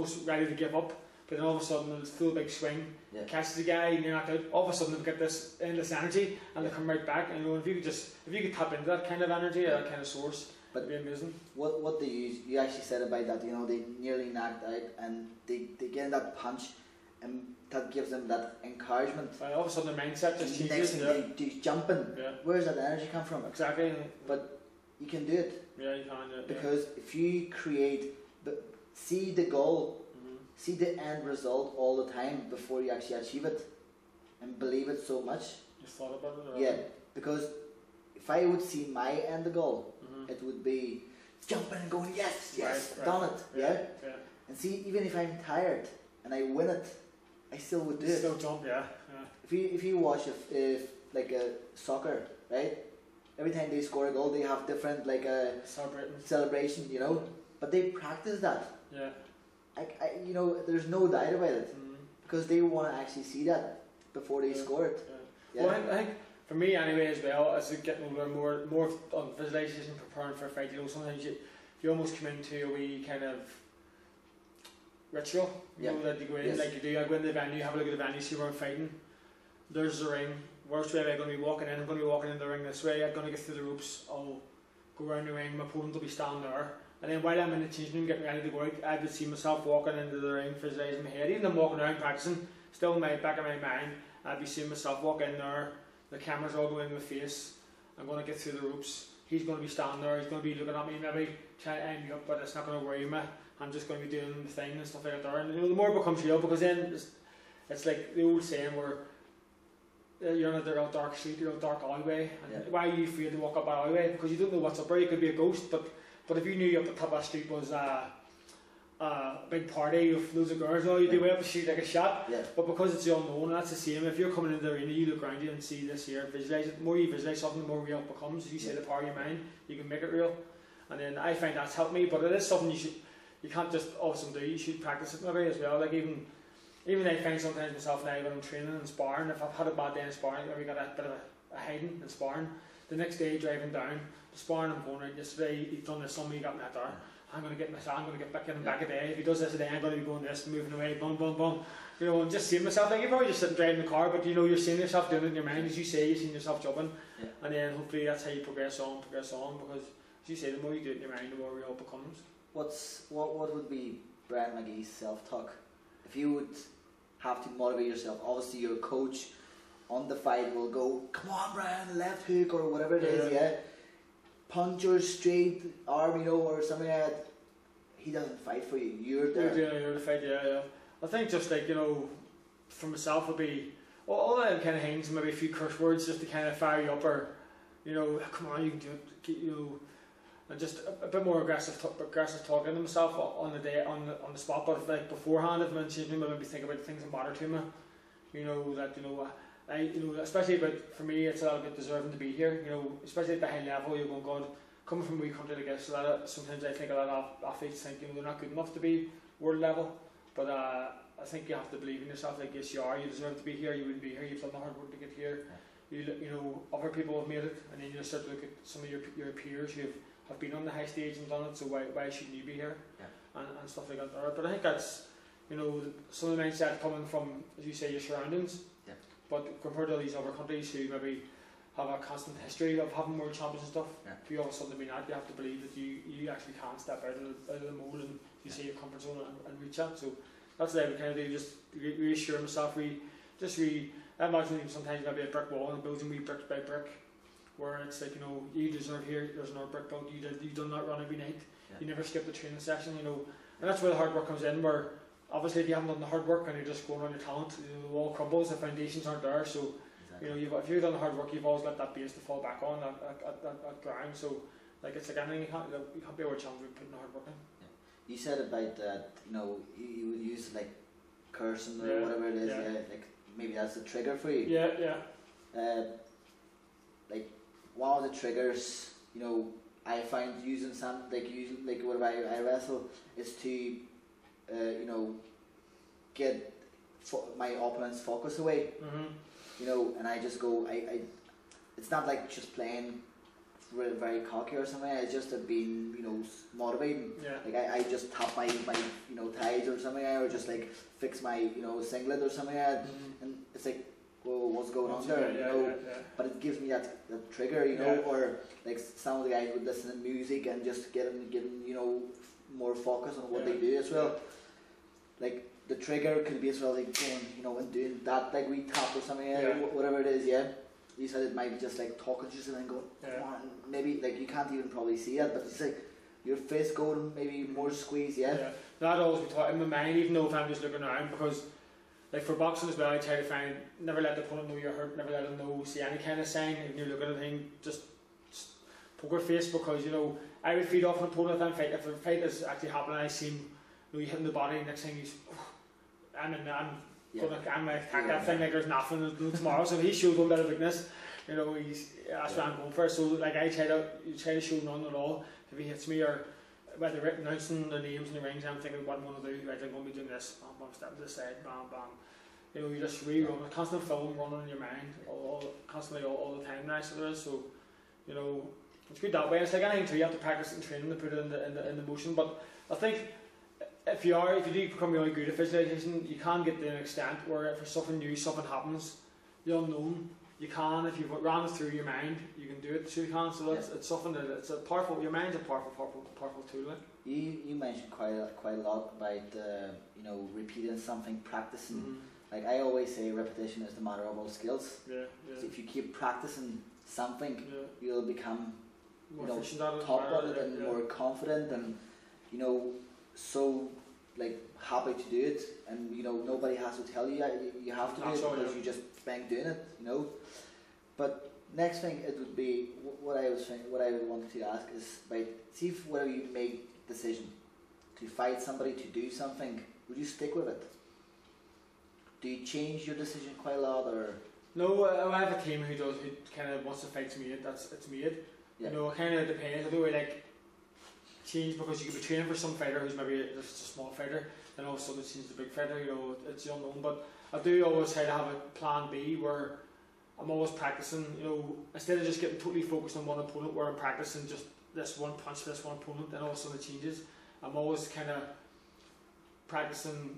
almost ready to give up, but then all of a sudden it's full big swing, catches the guy, and you're knocked out. All of a sudden they get this endless energy, and they come right back. And if you could tap into that kind of energy, that kind of source, it'd be amazing. What you actually said about that, they nearly knocked out, and they get that punch, and that gives them that encouragement. All of a sudden their mindset just changes. Next thing they jumping. Yeah. Where's that energy come from? Exactly. But you can do it. Yeah, you can. Because if you see the goal, see the end result all the time before you actually achieve it, and believe it so much. You thought about it? Yeah, because if I would see my end goal, it would be jumping and going, yes, right. Done it. Yeah. And see, even if I'm tired and I win it, I still would do it. Still jump, yeah. If you watch like a soccer, right? Every time they score a goal, they have different like a celebration, But they practice that. Yeah. There's no doubt about it, because they want to actually see that before they score it. Yeah. Well, I think for me anyway as well, as you get older, more on visualization, preparing for a fight. Sometimes you almost come into a wee kind of ritual. That you go in, like you do. I go into the venue, have a look at the venue, see where I'm fighting. There's the ring. Which way am I going to be walking in? I'm going to be walking in the ring this way. I'm going to get through the ropes. I'll go around the ring. My opponent will be standing there. And then while I'm in the changing room getting ready to go out, I would see myself walking into the ring, visualising my head. Even though I'm walking around practicing, still in my back of my mind, I'd be seeing myself walk in there. The camera's all going in my face. I'm going to get through the ropes. He's going to be standing there. He's going to be looking at me, maybe trying to end me up, but it's not going to worry me. I'm just going to be doing the thing and stuff like that. And the more it becomes real, because then it's like the old saying where you're in a dark street, you're in a dark alleyway. And why are you afraid to walk up that alleyway? Because you don't know what's up there. You could be a ghost, but if you knew up the top of that street was a big party with loads of girls, you'd be way up the street like a shot. Yeah. But because it's the unknown, that's the same. If you're coming into the arena, you look around you and see this here, visualise it. The more you visualise something, the more real it becomes. As you say, the power of your mind, you can make it real. And then I find that's helped me, but it is something you can't just all of a sudden do. You should practice it maybe as well. Like even I find sometimes myself now when I'm training and sparring, if I've had a bad day in sparring, maybe got a bit of a hiding in sparring, the next day driving down, the sparring I'm going right, yesterday he's done this, somebody got me that there, I'm going to get him back a day, if he does this today I'm going to be going this, moving away, boom, boom, boom, and just seeing myself, like you're probably just sitting driving the car, but you're seeing yourself doing it in your mind, as you say, you're seeing yourself jumping, and then hopefully that's how you progress on, because as you say, the more you do it in your mind, the more real it becomes. What would be Brian Magee's self-talk? If you would have to motivate yourself, obviously your coach on the fight will go, come on Brian, left hook or whatever it is, punch or straight arm, or something like that. He doesn't fight for you, you're there. You're the fight, I think just like, for myself would be, all that kind of things, maybe a few curse words just to kind of fire you up, or, come on, you can do it, and just a bit more aggressive talking to myself on the day, on the spot. But if, like beforehand, if I'm in changing room, maybe think about things that matter to me. Especially for me, it's a little bit deserving to be here. Especially at the high level, you're going, God, coming from a wee country like this. So sometimes I think a lot of athletes think they're not good enough to be world level. But I think you have to believe in yourself. Like yes, you are. You deserve to be here. You wouldn't be here. You've done the hard work to get here. Other people have made it, and then you start to look at some of your peers who have been on the high stage and done it, so why shouldn't you be here? And stuff like that. But I think that's some of the mindset coming from, as you say, your surroundings. But compared to these other countries who maybe have a constant history of having world champions and stuff, if you all of a sudden be that, you have to believe that you actually can step out of the mold and you see your comfort zone and reach that. So that's what I would kind of do, just reassure myself. I imagine sometimes maybe a brick wall and building wee brick by brick, where it's like, you deserve here, there's another brick built, you've done that run every night, you never skip the training session, and that's where the hard work comes in, where obviously if you haven't done the hard work and you're just going on your talent, the wall crumbles, the foundations aren't there, so if you've done the hard work, you've always got that base to fall back on, that ground, so like it's like anything, you can't be a world champion putting the hard work in. You said about that, you would use like cursing or whatever it is, like maybe that's a trigger for you. Like one of the triggers, I find using something like what I wrestle is to, get my opponent's focus away. And I just go, it's not like just playing very cocky or something. I just have been, you know, motivating. Yeah. Like I just tap my you know, ties or something, or just like fix my, you know, singlet or something, and it's like, whoa, what's going on there? You know, but it gives me that trigger, you know, or like some of the guys would listen to music and just get them, you know, more focus on what they do as well. Like the trigger could be as well, like going, you know, and doing that like we tap or something, whatever it is, You said it might be just like talking to yourself and going, come on, maybe like you can't even probably see that, but it's like your face going maybe more squeeze, That always be taught in my mind, even though if I'm just looking around, because like for boxing as well, I try to find, never let the opponent know you're hurt, never let them know, see any kind of sign, if you're looking at a thing, just poker face, because you know, I would feed off an opponent if a fight is actually happening, I see him, you know, you hit him in the body, next thing he's, I'm gonna attack that thing like there's nothing tomorrow. So if he shows one bit of weakness, you know, that's what I'm going for. So like I try to show none at all. If he hits me, or whether announcing the names in the rings, I'm thinking what I'm going to do. Right, I'm going to be doing this. Bam, bam, step to the side, bam, bam. You know, you just rerun a constant film running in your mind, constantly all the time now. So there is. So you know, it's good that way. It's like anything too. You have to practice and train to put it in the motion. But I think, if you do become really good at visualization, you can get to an extent where if something new, something happens, the unknown, you can, if you've ran it through your mind, you can do it, so you can. So it's something that it's a powerful, your mind's a powerful tool. Like. You mentioned quite a lot about you know, repeating something, practicing. Like I always say, repetition is the mother of all skills. So if you keep practicing something, you'll become more, you know, top at it and more confident, and you know, so like happy to do it, and you know, nobody has to tell you you have to do it, because you just bang doing it, you know. But next thing, it would be what I wanted to ask is, like, see if whenever you make decision to fight somebody, to do something, would you stick with it? Do you change your decision quite a lot, or? No, I have a team who kind of wants to fight me. It's made. You know, it kind of depends. I don't really like change, because you could be training for some fighter who's maybe just a small fighter, then all of a sudden change the big fighter, you know, it's the unknown. But I do always try to have a plan B where I'm always practicing, you know, instead of just getting totally focused on one opponent, where I'm practicing just this one punch, this one opponent, then all of a sudden it changes. I'm always kind of practicing,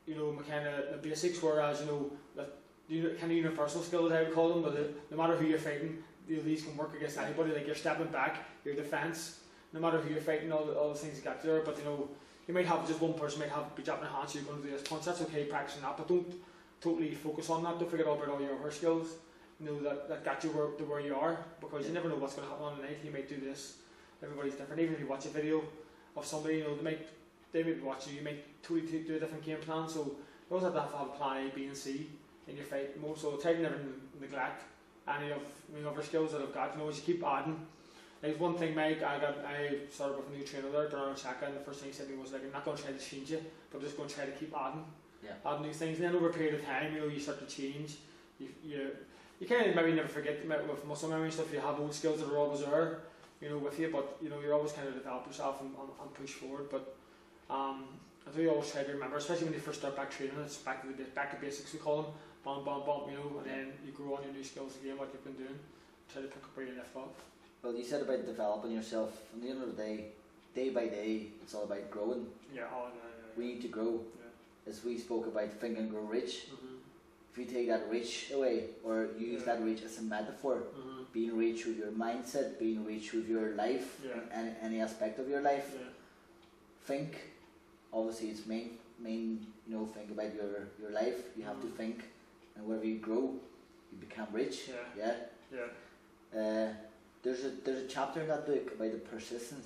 you know, my kind of the basics, whereas, you know, the kind of universal skills I would call them, but no matter who you're fighting, you know, these can work against anybody. Like you're stepping back, your defence, no matter who you're fighting, all the things you got there. But you know, you might have just one person might be dropping a hand, so you're going to do this punch. That's okay, practicing that, but don't totally focus on that. Don't forget about all your other skills, you know, that got you to where you are, because you never know what's going to happen on the night. You might do this. Everybody's different. Even if you watch a video of somebody, you know, they may be watching you. You might totally do a different game plan. So you always have to have a plan A, B, and C in your fight. So try to never neglect any of my other skills that I've got. You know, as you keep adding. Like one thing, Mike, I started with a new trainer there, Darren Chaka, and the first thing he said to me was like, I'm not going to try to change it, but I'm just going to try to keep adding new things. And then over a period of time, you know, you start to change. You kind of maybe never forget with muscle memory and stuff. You have old skills that are always there, you know, with you, but you know, you're always kind of develop yourself and push forward. But I do always try to remember, especially when you first start back training, it's back to basics, we call them, bum, you know, and then you grow on your new skills again, what you've been doing, try to pick up where you left off. Well, you said about developing yourself. At the end of the day by day, it's all about growing. We need to grow. As we spoke about think and grow rich. If you take that rich away, or use that rich as a metaphor, being rich with your mindset, being rich with your life, and any aspect of your life, think. Obviously, it's main. You know, think about your life. You have to think, and wherever you grow, you become rich. There's a chapter in that book about the persistence.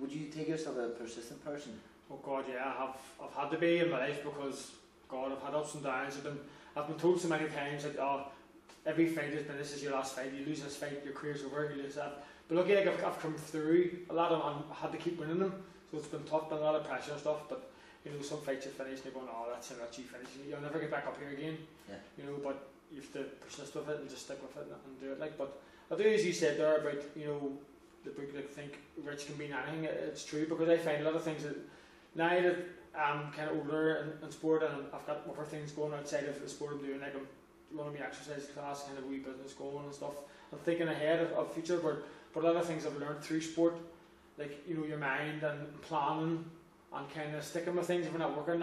Would you take yourself a persistent person? Oh God, yeah, I've had to be in my life, because God, I've had ups and downs. I've been told so many times that every fight has been, this is your last fight. You lose this fight, your career's over. You lose that. But luckily, like I've come through a lot of them. I had to keep winning them, so it's been tough, been a lot of pressure and stuff. But you know, some fights you finish and you're going, oh, that's it, you finish. You'll never get back up here again. You know, but you have to persist with it and just stick with it and do it. Like, but I do, as you said there about, you know, the book that think rich can mean anything. It's true, because I find a lot of things that now that I'm kind of older in sport, and I've got other things going outside of the sport I'm doing, like I'm running my exercise class, kind of wee business going and stuff. I'm thinking ahead of future, but a lot of things I've learned through sport, like, you know, your mind and planning and kind of sticking with things if you're not working.